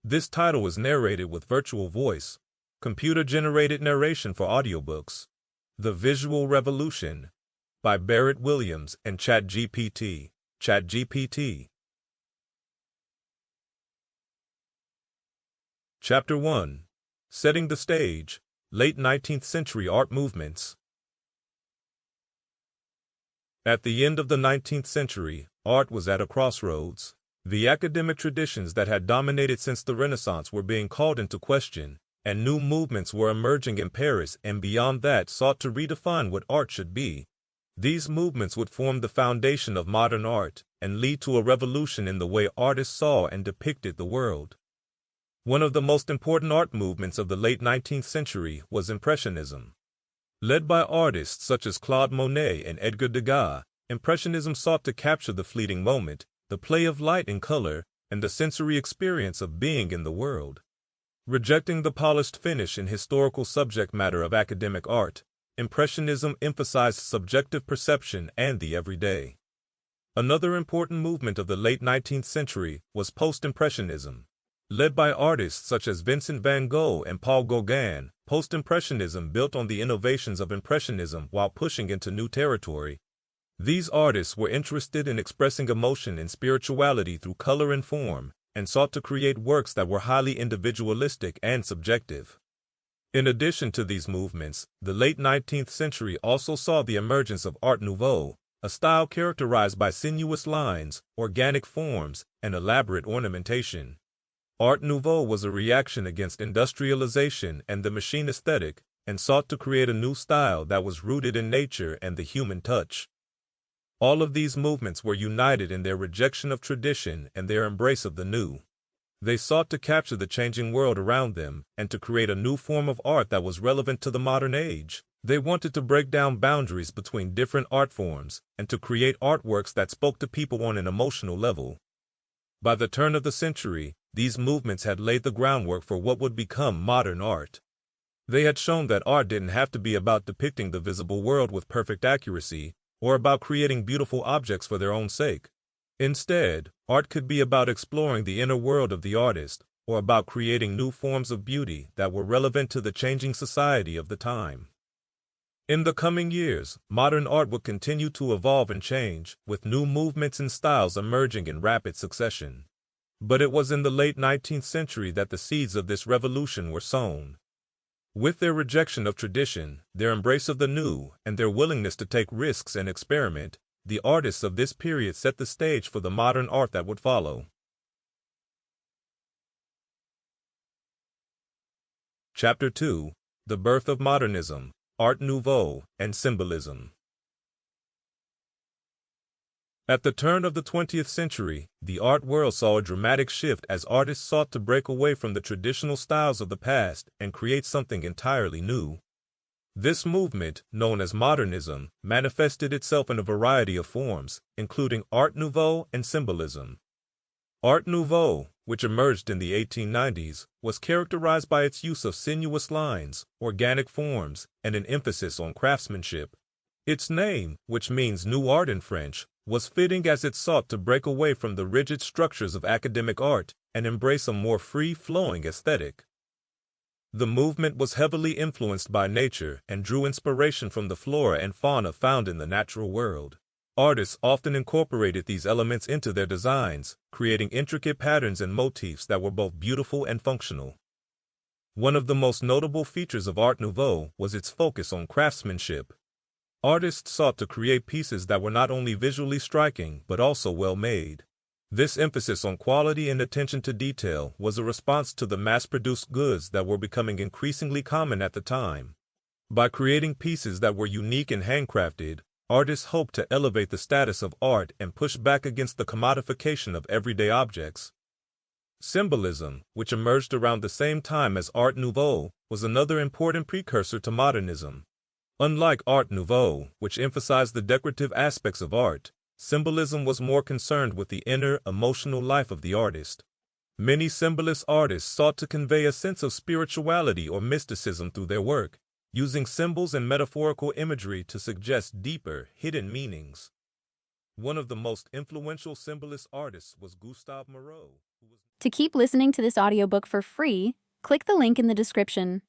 This title is narrated with virtual voice, computer-generated narration for audiobooks. The Visual Revolution by Barrett Williams and ChatGPT. ChatGPT. Chapter 1. Setting the Stage. Late 19th Century Art Movements. At the end of the 19th century, art was at a crossroads. The academic traditions that had dominated since the Renaissance were being called into question, and new movements were emerging in Paris and beyond that sought to redefine what art should be. These movements would form the foundation of modern art and lead to a revolution in the way artists saw and depicted the world. One of the most important art movements of the late 19th century was Impressionism. Led by artists such as Claude Monet and Edgar Degas, Impressionism sought to capture the fleeting moment, the play of light and color, and the sensory experience of being in the world. Rejecting the polished finish and historical subject matter of academic art, Impressionism emphasized subjective perception and the everyday. Another important movement of the late 19th century was Post-Impressionism. Led by artists such as Vincent van Gogh and Paul Gauguin, Post-Impressionism built on the innovations of Impressionism while pushing into new territory. These artists were interested in expressing emotion and spirituality through color and form, and sought to create works that were highly individualistic and subjective. In addition to these movements, the late 19th century also saw the emergence of Art Nouveau, a style characterized by sinuous lines, organic forms, and elaborate ornamentation. Art Nouveau was a reaction against industrialization and the machine aesthetic, and sought to create a new style that was rooted in nature and the human touch. All of these movements were united in their rejection of tradition and their embrace of the new. They sought to capture the changing world around them and to create a new form of art that was relevant to the modern age. They wanted to break down boundaries between different art forms and to create artworks that spoke to people on an emotional level. By the turn of the century, these movements had laid the groundwork for what would become modern art. They had shown that art didn't have to be about depicting the visible world with perfect accuracy, or about creating beautiful objects for their own sake. Instead, art could be about exploring the inner world of the artist, or about creating new forms of beauty that were relevant to the changing society of the time. In the coming years, modern art would continue to evolve and change, with new movements and styles emerging in rapid succession. But it was in the late 19th century that the seeds of this revolution were sown. With their rejection of tradition, their embrace of the new, and their willingness to take risks and experiment, the artists of this period set the stage for the modern art that would follow. Chapter 2. The Birth of Modernism, Art Nouveau, and Symbolism. At the turn of the 20th century, the art world saw a dramatic shift as artists sought to break away from the traditional styles of the past and create something entirely new. This movement, known as modernism, manifested itself in a variety of forms, including Art Nouveau and Symbolism. Art Nouveau, which emerged in the 1890s, was characterized by its use of sinuous lines, organic forms, and an emphasis on craftsmanship. Its name, which means new art in French, was fitting as it sought to break away from the rigid structures of academic art and embrace a more free-flowing aesthetic. The movement was heavily influenced by nature and drew inspiration from the flora and fauna found in the natural world. Artists often incorporated these elements into their designs, creating intricate patterns and motifs that were both beautiful and functional. One of the most notable features of Art Nouveau was its focus on craftsmanship. Artists sought to create pieces that were not only visually striking but also well-made. This emphasis on quality and attention to detail was a response to the mass-produced goods that were becoming increasingly common at the time. By creating pieces that were unique and handcrafted, artists hoped to elevate the status of art and push back against the commodification of everyday objects. Symbolism, which emerged around the same time as Art Nouveau, was another important precursor to modernism. Unlike Art Nouveau, which emphasized the decorative aspects of art, symbolism was more concerned with the inner, emotional life of the artist. Many symbolist artists sought to convey a sense of spirituality or mysticism through their work, using symbols and metaphorical imagery to suggest deeper, hidden meanings. One of the most influential symbolist artists was Gustave Moreau, who was To keep listening to this audiobook for free, click the link in the description.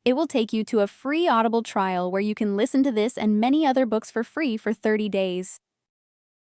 It will take you to a free Audible trial where you can listen to this and many other books for free for 30 days.